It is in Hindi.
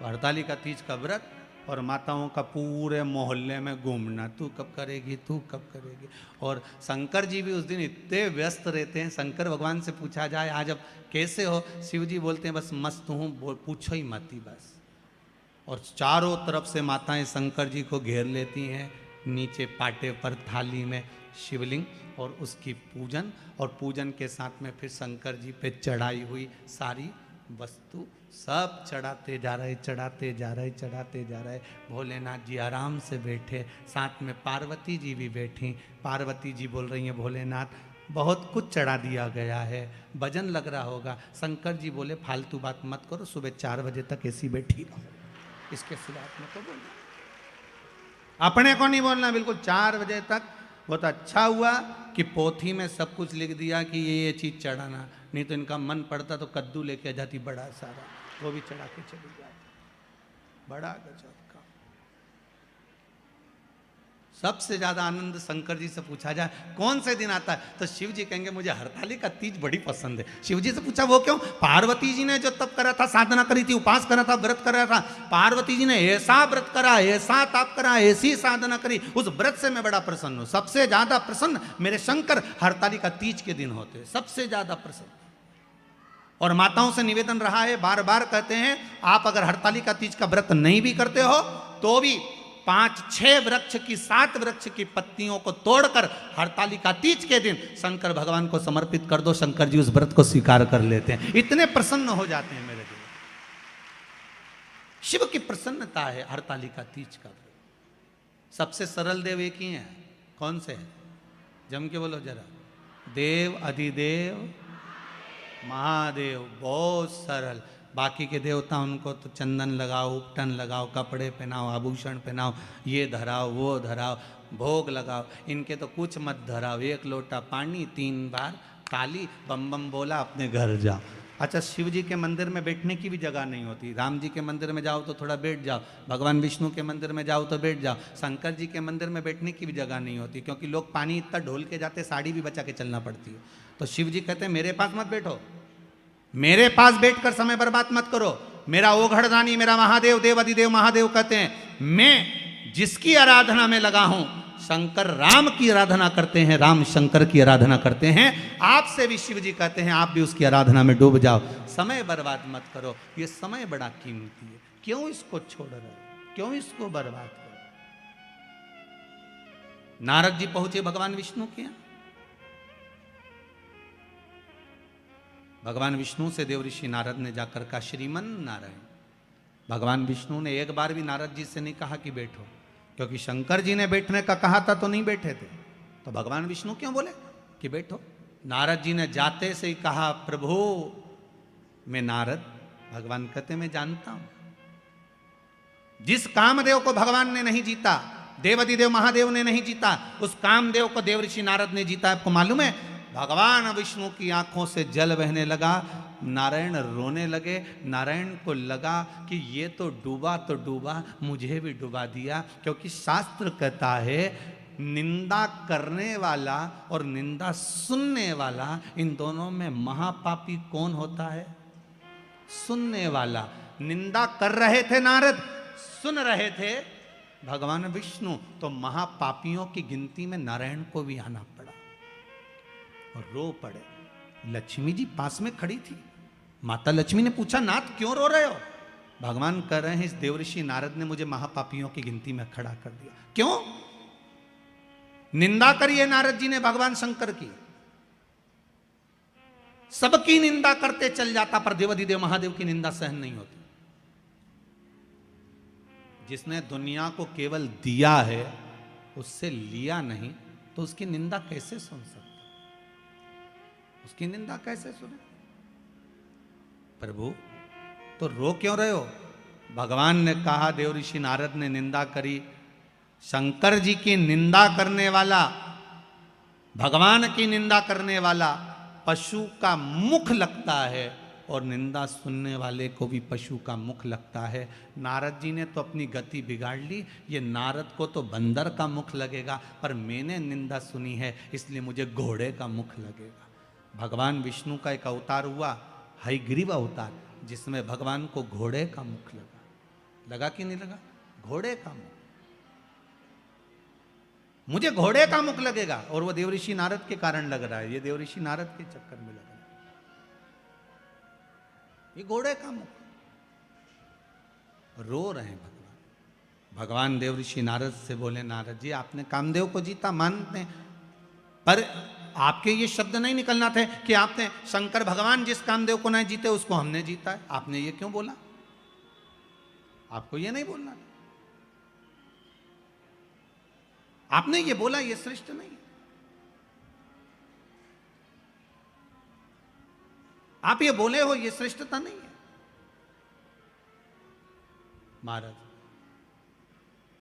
हरतालिका तीज का व्रत और माताओं का पूरे मोहल्ले में घूमना, तू कब करेगी, तू कब करेगी। और शंकर जी भी उस दिन इतने व्यस्त रहते हैं, शंकर भगवान से पूछा जाए आज अब कैसे हो, शिव जी बोलते हैं बस मस्त हूँ, पूछो ही मत ही बस। और चारों तरफ से माताएं शंकर जी को घेर लेती हैं, नीचे पाटे पर थाली में शिवलिंग और उसकी पूजन, और पूजन के साथ में फिर शंकर जी पे चढ़ाई हुई सारी वस्तु सब चढ़ाते जा रहे, चढ़ाते जा रहे, चढ़ाते जा रहे। भोलेनाथ जी आराम से बैठे, साथ में पार्वती जी भी बैठी। पार्वती जी बोल रही हैं भोलेनाथ बहुत कुछ चढ़ा दिया गया है, भजन लग रहा होगा। शंकर जी बोले फालतू बात मत करो, सुबह 4 बजे तक ऐसी बैठी रहो, इसके सिवा अपने को बोलना, अपने को नहीं बोलना बिल्कुल 4 बजे तक। बहुत अच्छा हुआ कि पोथी में सब कुछ लिख दिया कि ये चीज़ चढ़ाना, नहीं तो इनका मन पड़ता तो कद्दू लेके आ जाती बड़ा सारा, वो भी चढ़ा के चली जाती। बड़ा गजब का। सबसे ज्यादा आनंद शंकर जी से पूछा जाए कौन से दिन आता है, तो शिव जी कहेंगे मुझे हरतालिका तीज बड़ी पसंद है। शिव जी से पूछा वो क्यों, पार्वती जी ने जो तप करा था, साधना करी थी, उपास करा था, व्रत करा था, पार्वती जी ने ऐसा व्रत करा, ऐसा तप करा, ऐसी साधना करी, उस व्रत से मैं बड़ा प्रसन्न हूं। सबसे ज्यादा प्रसन्न मेरे शंकर हरतालिका तीज के दिन होते हैं, सबसे ज्यादा प्रसन्न। और माताओं से निवेदन रहा है, बार बार कहते हैं आप अगर हरतालिका तीज का व्रत नहीं भी करते हो तो भी 5-6 वृक्ष की 7 वृक्ष की पत्तियों को तोड़कर हरतालिका तीज के दिन शंकर भगवान को समर्पित कर दो, शंकर जी उस व्रत को स्वीकार कर लेते हैं, इतने प्रसन्न हो जाते हैं मेरे दिल। शिव की प्रसन्नता है हरतालिका तीज का व्रत। सबसे सरल देव एक ही है, कौन से है, जम के बोलो जरा, देव अधिदेव महादेव, बहुत सरल। बाकी के देवता उनको तो चंदन लगाओ, उपटन लगाओ, कपड़े पहनाओ, आभूषण पहनाओ, ये धराओ वो धराओ, भोग लगाओ, इनके तो कुछ मत धराओ, 1 लोटा पानी 3 बार ताली, बम बम बोला, अपने घर जाओ। अच्छा, शिव जी के मंदिर में बैठने की भी जगह नहीं होती। राम जी के मंदिर में जाओ तो थोड़ा बैठ जाओ, भगवान विष्णु के मंदिर में जाओ तो बैठ जाओ, शंकर जी के मंदिर में बैठने की भी जगह नहीं होती, क्योंकि लोग पानी इतना ढोल के जाते, साड़ी भी बचा के चलना पड़ती है। तो शिव जी कहते हैं मेरे पास मत बैठो, मेरे पास बैठकर समय बर्बाद मत करो। मेरा ओघड़दानी, मेरा महादेव, देव अधिदेव महादेव कहते हैं मैं जिसकी आराधना में लगा हूं, शंकर राम की आराधना करते हैं, राम शंकर की आराधना करते हैं। आपसे भी शिव जी कहते हैं आप भी उसकी आराधना में डूब जाओ, समय बर्बाद मत करो, ये समय बड़ा कीमती है, क्यों इसको छोड़ रहे हो, क्यों इसको बर्बाद करो। नारद जी पहुंचे भगवान विष्णु के यहां। भगवान विष्णु से देव ऋषि नारद ने जाकर कहा श्रीमन नारायण। भगवान विष्णु ने एक बार भी नारद जी से नहीं कहा कि बैठो, क्योंकि शंकर जी ने बैठने का कहा था तो नहीं बैठे थे, तो भगवान विष्णु क्यों बोले कि बैठो। नारद जी ने जाते से ही कहा प्रभु मैं नारद। भगवान कहते मैं जानता हूं, जिस कामदेव को भगवान ने नहीं जीता, देवाधिदेव महादेव ने नहीं जीता, उस कामदेव को देव ऋषि नारद ने जीता। आपको मालूम है, भगवान विष्णु की आंखों से जल बहने लगा, नारायण रोने लगे। नारायण को लगा कि ये तो डूबा, मुझे भी डुबा दिया, क्योंकि शास्त्र कहता है निंदा करने वाला और निंदा सुनने वाला, इन दोनों में महापापी कौन होता है, सुनने वाला। निंदा कर रहे थे नारद, सुन रहे थे भगवान विष्णु, तो महापापियों की गिनती में नारायण को भी आना पड़ा और रो पड़े। लक्ष्मी जी पास में खड़ी थी, माता लक्ष्मी ने पूछा नाथ क्यों रो रहे हो। भगवान कह रहे हैं इस देवऋषि नारद ने मुझे महापापियों की गिनती में खड़ा कर दिया। क्यों निंदा करिए नारद जी ने भगवान शंकर की, सबकी निंदा करते चल जाता, पर देवाधिदेव महादेव की निंदा सहन नहीं होती। जिसने दुनिया को केवल दिया है, उससे लिया नहीं, तो उसकी निंदा कैसे सुन सकते, उसकी निंदा कैसे सुने। प्रभु तो रो क्यों रहे हो। भगवान ने कहा, देव ऋषि नारद ने निंदा करी, शंकर जी की निंदा करने वाला, भगवान की निंदा करने वाला पशु का मुख लगता है, और निंदा सुनने वाले को भी पशु का मुख लगता है। नारद जी ने तो अपनी गति बिगाड़ ली, ये नारद को तो बंदर का मुख लगेगा, पर मैंने निंदा सुनी है इसलिए मुझे घोड़े का मुख लगेगा। भगवान विष्णु का एक अवतार हुआ हयग्रीव अवतार, जिसमें भगवान को घोड़े का मुख लगा। लगा कि नहीं लगा? घोड़े का मुख। मुझे घोड़े का मुख लगेगा, और वो देवऋषि नारद के कारण लग रहा है, ये देवऋषि नारद के चक्कर में लग रहा है, ये घोड़े का मुख। रो रहे हैं भगवान। भगवान देवऋषि नारद से बोले, नारद जी आपने कामदेव को जीता मानते हैं, पर आपके ये शब्द नहीं निकलना थे कि आपने शंकर भगवान जिस कामदेव को नहीं जीते उसको हमने जीता है। आपने ये क्यों बोला? आपको ये नहीं बोलना था। आपने ये बोला, ये श्रेष्ठ नहीं है। आप ये बोले हो, ये श्रेष्ठता नहीं है। महाराज